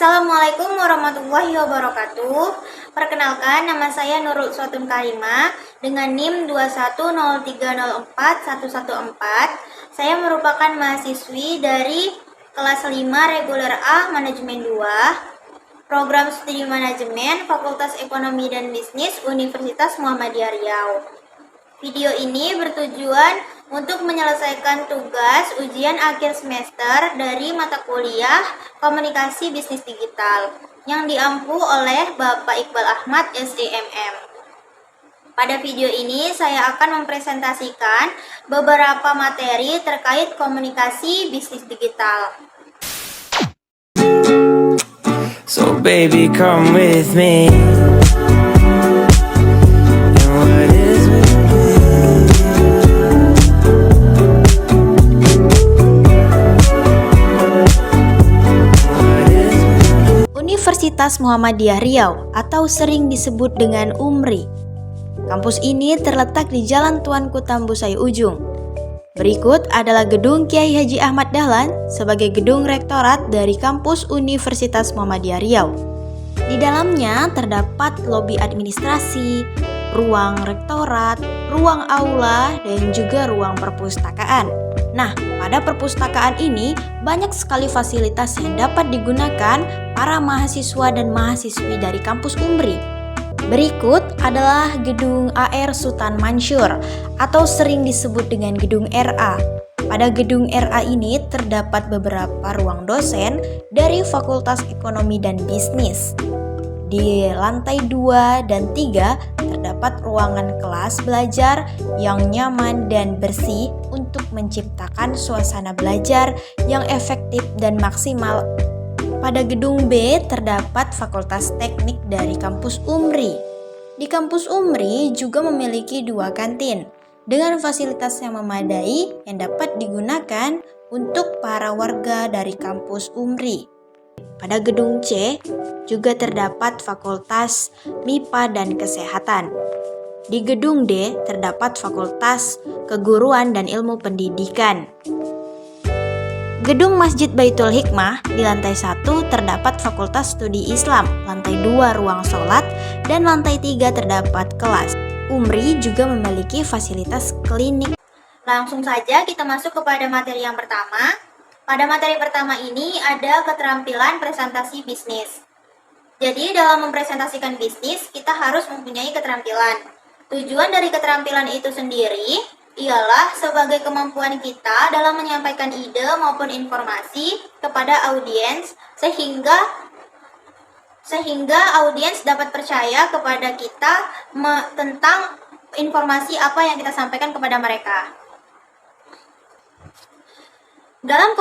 Assalamualaikum warahmatullahi wabarakatuh. Perkenalkan, nama saya Nurul Suatun Karimah dengan NIM 210304114. Saya merupakan mahasiswi dari kelas 5 reguler A Manajemen 2, Program Studi Manajemen, Fakultas Ekonomi dan Bisnis, Universitas Muhammadiyah Riau. Video ini bertujuan untuk menyelesaikan tugas ujian akhir semester dari mata kuliah Komunikasi Bisnis Digital yang diampu oleh Bapak Iqbal Ahmad SEMM. Pada video ini saya akan mempresentasikan beberapa materi terkait komunikasi bisnis digital. So baby, come with me. Universitas Muhammadiyah Riau atau sering disebut dengan UMRI. Kampus ini terletak di Jalan Tuanku Tambusai Ujung. Berikut adalah gedung Kiai Haji Ahmad Dahlan sebagai gedung rektorat dari kampus Universitas Muhammadiyah Riau. Di dalamnya terdapat lobi administrasi, ruang rektorat, ruang aula, dan juga ruang perpustakaan. Nah, pada perpustakaan ini banyak sekali fasilitas yang dapat digunakan para mahasiswa dan mahasiswi dari kampus UMRI. Berikut adalah gedung AR Sultan Mansur atau sering disebut dengan gedung RA. Pada gedung RA ini terdapat beberapa ruang dosen dari Fakultas Ekonomi dan Bisnis. Di lantai 2 dan 3 terdapat ruangan kelas belajar yang nyaman dan bersih untuk menciptakan suasana belajar yang efektif dan maksimal. Pada gedung B terdapat Fakultas Teknik dari kampus UMRI. Di kampus UMRI juga memiliki 2 kantin dengan fasilitas yang memadai yang dapat digunakan untuk para warga dari kampus UMRI. Pada gedung C juga terdapat Fakultas MIPA dan Kesehatan. Di gedung D terdapat Fakultas Keguruan dan Ilmu Pendidikan. Gedung Masjid Baitul Hikmah di lantai 1 terdapat Fakultas Studi Islam, lantai 2 ruang sholat, dan lantai 3 terdapat kelas. UMRI juga memiliki fasilitas klinik. Langsung saja kita masuk kepada materi yang pertama. Pada materi pertama ini ada keterampilan presentasi bisnis. Jadi dalam mempresentasikan bisnis, kita harus mempunyai keterampilan. Tujuan dari keterampilan itu sendiri ialah sebagai kemampuan kita dalam menyampaikan ide maupun informasi kepada audiens sehingga audiens dapat percaya kepada kita tentang informasi apa yang kita sampaikan kepada mereka. Dalam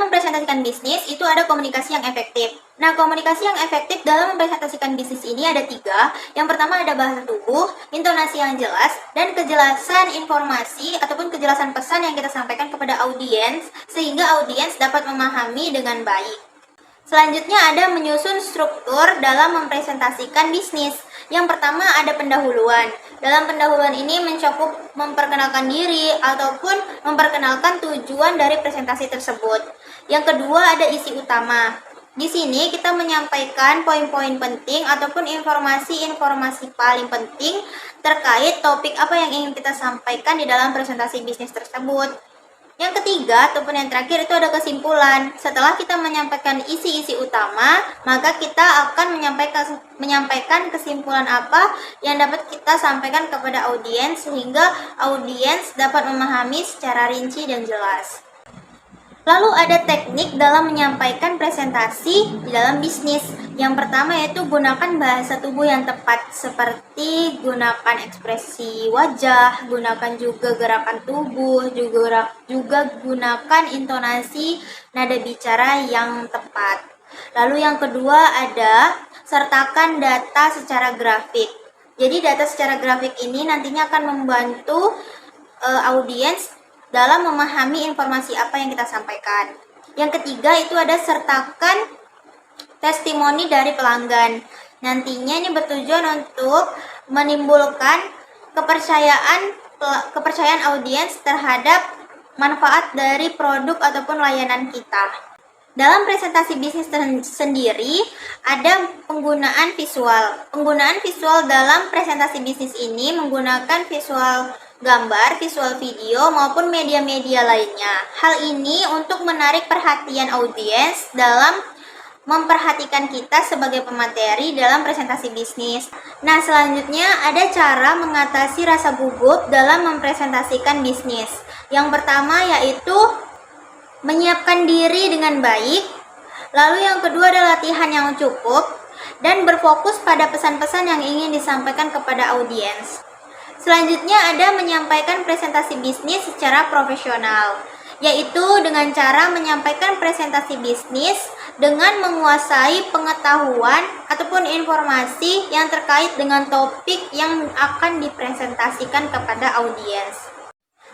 mempresentasikan bisnis itu ada komunikasi yang efektif. Nah, komunikasi yang efektif dalam mempresentasikan bisnis ini ada 3. Yang pertama ada bahasa tubuh, intonasi yang jelas, dan kejelasan informasi ataupun kejelasan pesan yang kita sampaikan kepada audiens sehingga audiens dapat memahami dengan baik. Selanjutnya ada menyusun struktur dalam mempresentasikan bisnis. Yang pertama ada pendahuluan. Dalam pendahuluan ini mencakup memperkenalkan diri ataupun memperkenalkan tujuan dari presentasi tersebut. Yang kedua ada isi utama. Di sini kita menyampaikan poin-poin penting ataupun informasi-informasi paling penting terkait topik apa yang ingin kita sampaikan di dalam presentasi bisnis tersebut. Yang ketiga ataupun yang terakhir itu ada kesimpulan. Setelah kita menyampaikan isi-isi utama, maka kita akan menyampaikan kesimpulan apa yang dapat kita sampaikan kepada audiens sehingga audiens dapat memahami secara rinci dan jelas. Lalu ada teknik dalam menyampaikan presentasi di dalam bisnis. Yang pertama yaitu gunakan bahasa tubuh yang tepat seperti gunakan ekspresi wajah, gunakan juga gerakan tubuh, juga gunakan intonasi nada bicara yang tepat. Lalu yang kedua ada sertakan data secara grafik. Jadi data secara grafik ini nantinya akan membantu audiens dalam memahami informasi apa yang kita sampaikan. Yang ketiga itu ada sertakan testimoni dari pelanggan. Nantinya ini bertujuan untuk menimbulkan kepercayaan audiens terhadap manfaat dari produk ataupun layanan kita. Dalam presentasi bisnis sendiri ada penggunaan visual. Penggunaan visual dalam presentasi bisnis ini menggunakan visual gambar, visual video, maupun media-media lainnya. Hal ini untuk menarik perhatian audiens dalam memperhatikan kita sebagai pemateri dalam presentasi bisnis. Nah, selanjutnya ada cara mengatasi rasa gugup dalam mempresentasikan bisnis. Yang pertama yaitu menyiapkan diri dengan baik, lalu yang kedua adalah latihan yang cukup, dan berfokus pada pesan-pesan yang ingin disampaikan kepada audiens. Selanjutnya ada menyampaikan presentasi bisnis secara profesional, yaitu dengan cara menyampaikan presentasi bisnis dengan menguasai pengetahuan ataupun informasi yang terkait dengan topik yang akan dipresentasikan kepada audiens.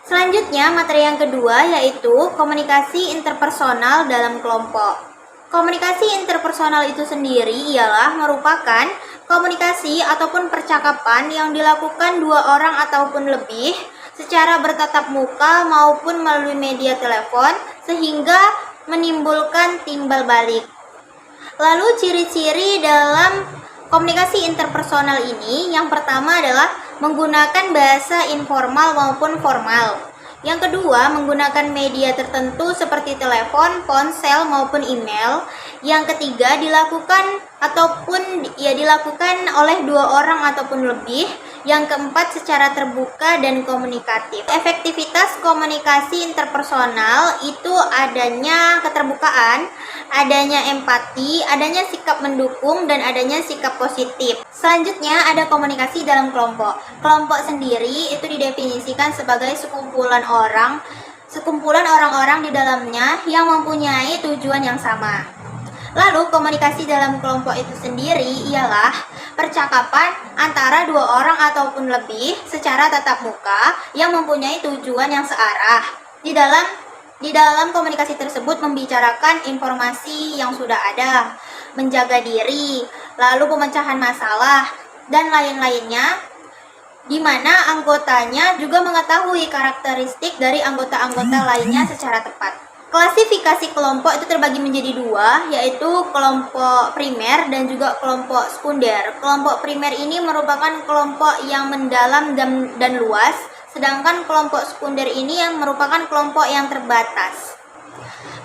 Selanjutnya, materi yang kedua yaitu komunikasi interpersonal dalam kelompok. Komunikasi interpersonal itu sendiri ialah merupakan komunikasi ataupun percakapan yang dilakukan dua orang ataupun lebih secara bertatap muka maupun melalui media telepon sehingga menimbulkan timbal balik. Lalu ciri-ciri dalam komunikasi interpersonal ini yang pertama adalah menggunakan bahasa informal maupun formal. Yang kedua, menggunakan media tertentu seperti telepon, ponsel maupun email. Yang ketiga, dilakukan oleh dua orang ataupun lebih. Yang keempat, secara terbuka dan komunikatif. Efektivitas komunikasi interpersonal itu adanya keterbukaan, adanya empati, adanya sikap mendukung, dan adanya sikap positif. Selanjutnya ada komunikasi dalam kelompok. Kelompok sendiri itu didefinisikan sebagai sekumpulan orang-orang di dalamnya yang mempunyai tujuan yang sama. Lalu komunikasi dalam kelompok itu sendiri ialah percakapan antara dua orang ataupun lebih secara tatap muka yang mempunyai tujuan yang searah. Di dalam komunikasi tersebut membicarakan informasi yang sudah ada, menjaga diri, lalu pemecahan masalah, dan lain-lainnya, di mana anggotanya juga mengetahui karakteristik dari anggota-anggota lainnya secara tepat. Klasifikasi kelompok itu terbagi menjadi dua, yaitu kelompok primer dan juga kelompok sekunder. Kelompok primer ini merupakan kelompok yang mendalam dan luas, sedangkan kelompok sekunder ini yang merupakan kelompok yang terbatas.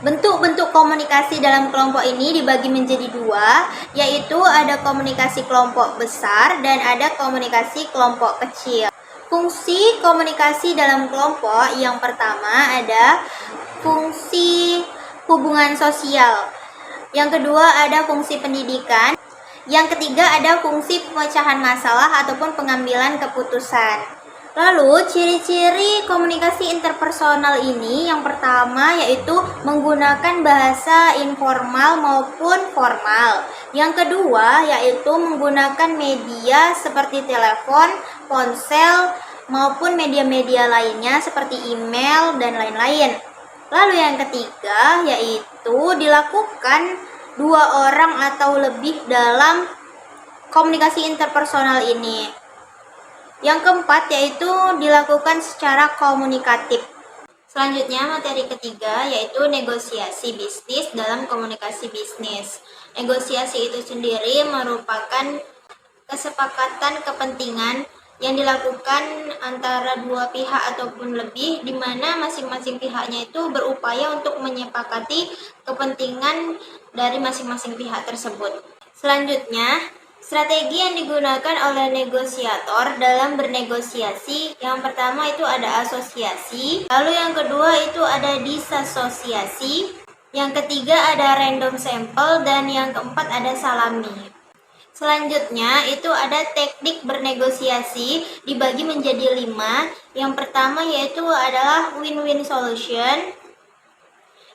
Bentuk-bentuk komunikasi dalam kelompok ini dibagi menjadi dua, yaitu ada komunikasi kelompok besar dan ada komunikasi kelompok kecil. Fungsi komunikasi dalam kelompok yang pertama ada fungsi hubungan sosial. Yang kedua ada fungsi pendidikan. Yang ketiga ada fungsi pemecahan masalah ataupun pengambilan keputusan. Lalu ciri-ciri komunikasi interpersonal ini yang pertama yaitu menggunakan bahasa informal maupun formal. Yang kedua yaitu menggunakan media seperti telepon, ponsel, maupun media-media lainnya seperti email dan lain-lain. Lalu yang ketiga yaitu dilakukan dua orang atau lebih dalam komunikasi interpersonal ini. Yang keempat yaitu dilakukan secara komunikatif. Selanjutnya materi ketiga yaitu negosiasi bisnis dalam komunikasi bisnis. Negosiasi itu sendiri merupakan kesepakatan kepentingan yang dilakukan antara dua pihak ataupun lebih, di mana masing-masing pihaknya itu berupaya untuk menyepakati kepentingan dari masing-masing pihak tersebut. Selanjutnya, strategi yang digunakan oleh negosiator dalam bernegosiasi, yang pertama itu ada asosiasi, lalu yang kedua itu ada disasosiasi, yang ketiga ada random sample, dan yang keempat ada salami. Selanjutnya itu ada teknik bernegosiasi dibagi menjadi 5. Yang pertama yaitu adalah win-win solution.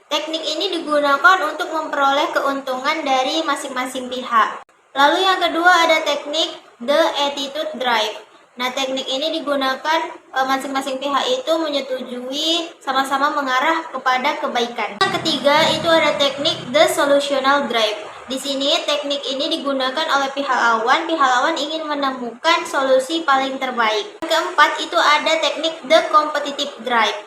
Teknik ini digunakan untuk memperoleh keuntungan dari masing-masing pihak. Lalu yang kedua ada teknik the attitude drive. Nah, teknik ini digunakan masing-masing pihak itu menyetujui sama-sama mengarah kepada kebaikan. Yang ketiga itu ada teknik the solutional drive. Di sini teknik ini digunakan oleh pihak lawan ingin menemukan solusi paling terbaik. Yang keempat itu ada teknik the competitive drive.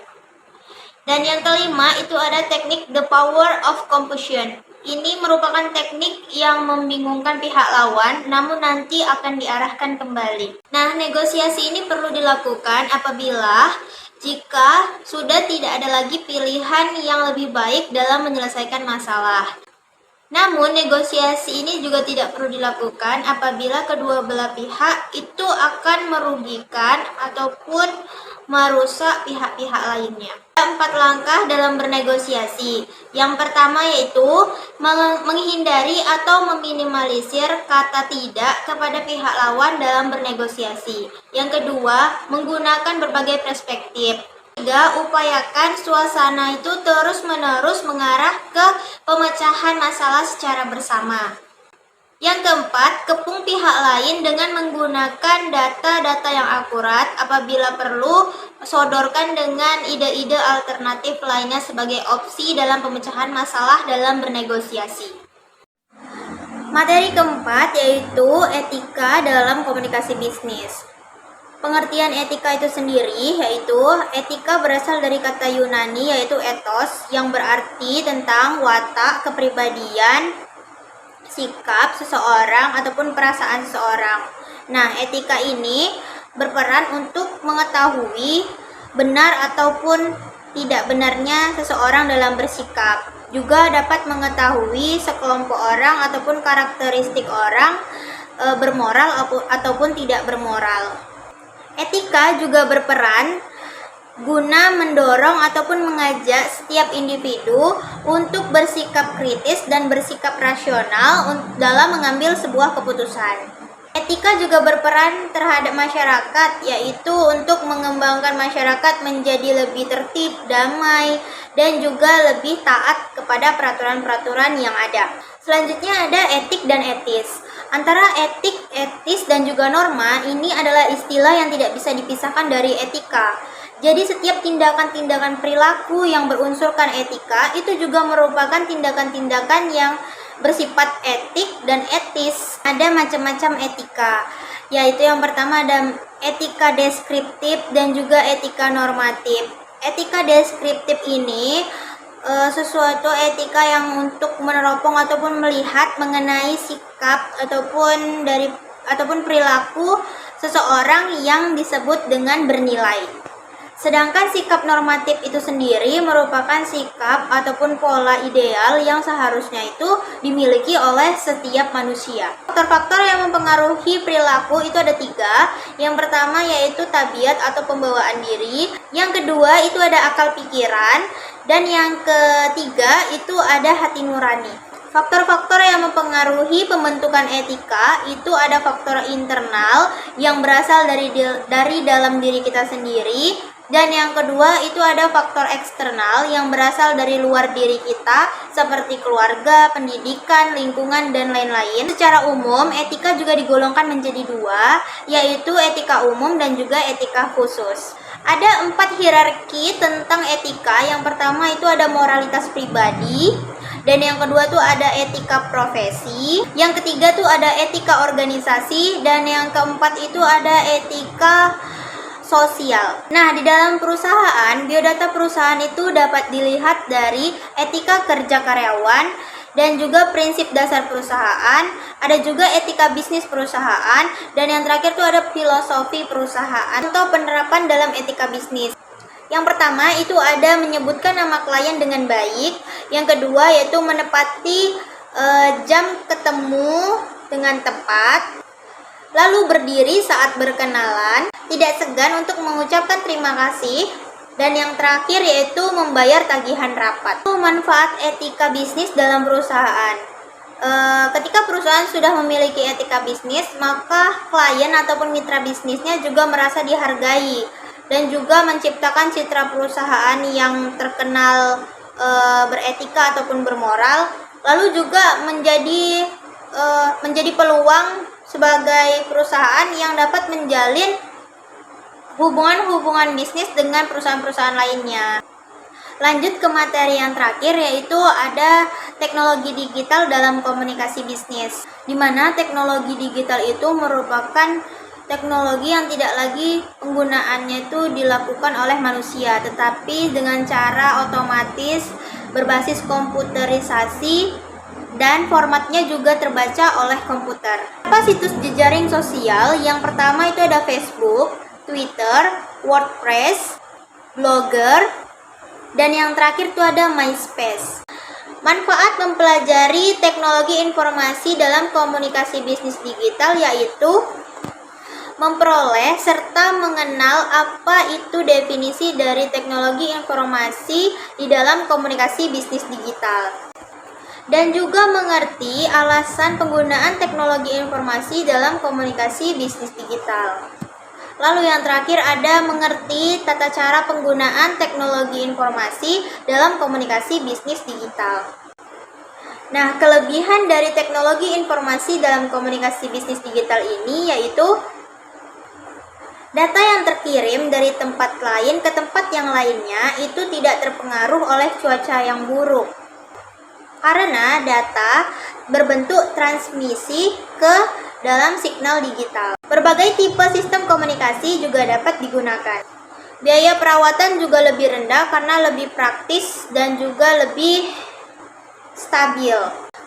Dan yang kelima itu ada teknik the power of confusion. Ini merupakan teknik yang membingungkan pihak lawan, namun nanti akan diarahkan kembali. Nah, negosiasi ini perlu dilakukan apabila jika sudah tidak ada lagi pilihan yang lebih baik dalam menyelesaikan masalah. Namun, negosiasi ini juga tidak perlu dilakukan apabila kedua belah pihak itu akan merugikan ataupun merusak pihak-pihak lainnya. Ada 4 langkah dalam bernegosiasi. Yang pertama yaitu menghindari atau meminimalisir kata tidak kepada pihak lawan dalam bernegosiasi. Yang kedua, menggunakan berbagai perspektif. Ketiga, upayakan suasana itu terus-menerus mengarah ke pemecahan masalah secara bersama. Yang keempat, kepung pihak lain dengan menggunakan data-data yang akurat. Apabila perlu, sodorkan dengan ide-ide alternatif lainnya sebagai opsi dalam pemecahan masalah dalam bernegosiasi. Materi keempat yaitu etika dalam komunikasi bisnis. Pengertian etika itu sendiri yaitu etika berasal dari kata Yunani yaitu ethos yang berarti tentang watak, kepribadian, sikap seseorang ataupun perasaan seseorang. Nah, etika ini berperan untuk mengetahui benar ataupun tidak benarnya seseorang dalam bersikap. Juga dapat mengetahui sekelompok orang ataupun karakteristik orang bermoral ataupun tidak bermoral. Etika juga berperan guna mendorong ataupun mengajak setiap individu untuk bersikap kritis dan bersikap rasional dalam mengambil sebuah keputusan. Etika juga berperan terhadap masyarakat, yaitu untuk mengembangkan masyarakat menjadi lebih tertib, damai, dan juga lebih taat kepada peraturan-peraturan yang ada. Selanjutnya ada etik dan etis. Antara etik, etis, dan juga norma ini adalah istilah yang tidak bisa dipisahkan dari etika. Jadi setiap tindakan-tindakan perilaku yang berunsurkan etika itu juga merupakan tindakan-tindakan yang bersifat etik dan etis. Ada macam-macam etika, yaitu yang pertama ada etika deskriptif dan juga etika normatif. Etika deskriptif ini sesuatu etika yang untuk meneropong ataupun melihat mengenai sikap ataupun perilaku seseorang yang disebut dengan bernilai. Sedangkan sikap normatif itu sendiri merupakan sikap ataupun pola ideal yang seharusnya itu dimiliki oleh setiap manusia. Faktor-faktor yang mempengaruhi perilaku itu ada 3. Yang pertama yaitu tabiat atau pembawaan diri. Yang kedua itu ada akal pikiran. Dan yang ketiga itu ada hati nurani. Faktor-faktor yang mempengaruhi pembentukan etika itu ada faktor internal yang berasal dari dalam diri kita sendiri. Dan yang kedua itu ada faktor eksternal yang berasal dari luar diri kita seperti keluarga, pendidikan, lingkungan, dan lain-lain. Secara umum, etika juga digolongkan menjadi 2, yaitu etika umum dan juga etika khusus. Ada 4 hierarki tentang etika. Yang pertama itu ada moralitas pribadi, dan yang kedua tuh ada etika profesi, yang ketiga tuh ada etika organisasi, dan yang keempat itu ada etika sosial. Nah, di dalam perusahaan, biodata perusahaan itu dapat dilihat dari etika kerja karyawan dan juga prinsip dasar perusahaan, ada juga etika bisnis perusahaan, dan yang terakhir itu ada filosofi perusahaan atau penerapan dalam etika bisnis. Yang pertama itu ada menyebutkan nama klien dengan baik, yang kedua yaitu menepati jam ketemu dengan tepat, lalu berdiri saat berkenalan, tidak segan untuk mengucapkan terima kasih, dan yang terakhir yaitu membayar tagihan rapat. Manfaat etika bisnis dalam perusahaan. Ketika perusahaan sudah memiliki etika bisnis, maka klien ataupun mitra bisnisnya juga merasa dihargai dan juga menciptakan citra perusahaan yang terkenal beretika ataupun bermoral, lalu juga menjadi peluang sebagai perusahaan yang dapat menjalin hubungan-hubungan bisnis dengan perusahaan-perusahaan lainnya. Lanjut ke materi yang terakhir yaitu ada teknologi digital dalam komunikasi bisnis, di mana teknologi digital itu merupakan teknologi yang tidak lagi penggunaannya itu dilakukan oleh manusia, tetapi dengan cara otomatis berbasis komputerisasi dan formatnya juga terbaca oleh komputer. Apa situs jejaring sosial? Yang pertama itu ada Facebook, Twitter, WordPress, Blogger, dan yang terakhir itu ada MySpace. Manfaat mempelajari teknologi informasi dalam komunikasi bisnis digital yaitu memperoleh serta mengenal apa itu definisi dari teknologi informasi di dalam komunikasi bisnis digital. Dan juga mengerti alasan penggunaan teknologi informasi dalam komunikasi bisnis digital. Lalu yang terakhir ada mengerti tata cara penggunaan teknologi informasi dalam komunikasi bisnis digital. Nah, kelebihan dari teknologi informasi dalam komunikasi bisnis digital ini yaitu data yang terkirim dari tempat lain ke tempat yang lainnya itu tidak terpengaruh oleh cuaca yang buruk. Karena data berbentuk transmisi ke dalam signal digital. Berbagai tipe sistem komunikasi juga dapat digunakan. Biaya perawatan juga lebih rendah karena lebih praktis dan juga lebih stabil.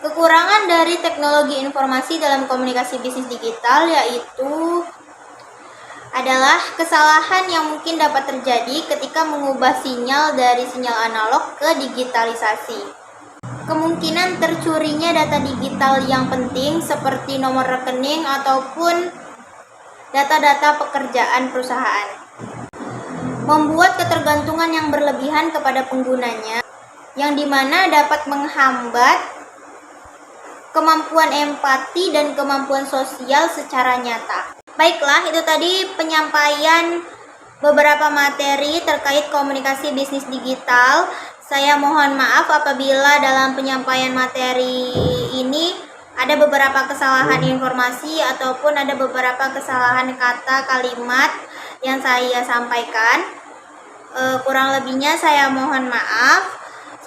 Kekurangan dari teknologi informasi dalam komunikasi bisnis digital yaitu adalah kesalahan yang mungkin dapat terjadi ketika mengubah sinyal dari sinyal analog ke digitalisasi. Kemungkinan tercurinya data digital yang penting seperti nomor rekening ataupun data-data pekerjaan perusahaan. Membuat ketergantungan yang berlebihan kepada penggunanya, yang dimana dapat menghambat kemampuan empati dan kemampuan sosial secara nyata. Baiklah, itu tadi penyampaian beberapa materi terkait komunikasi bisnis digital. Saya mohon maaf apabila dalam penyampaian materi ini ada beberapa kesalahan informasi ataupun ada beberapa kesalahan kata kalimat yang saya sampaikan. Kurang lebihnya saya mohon maaf.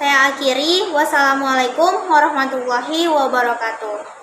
Saya akhiri. Wassalamualaikum warahmatullahi wabarakatuh.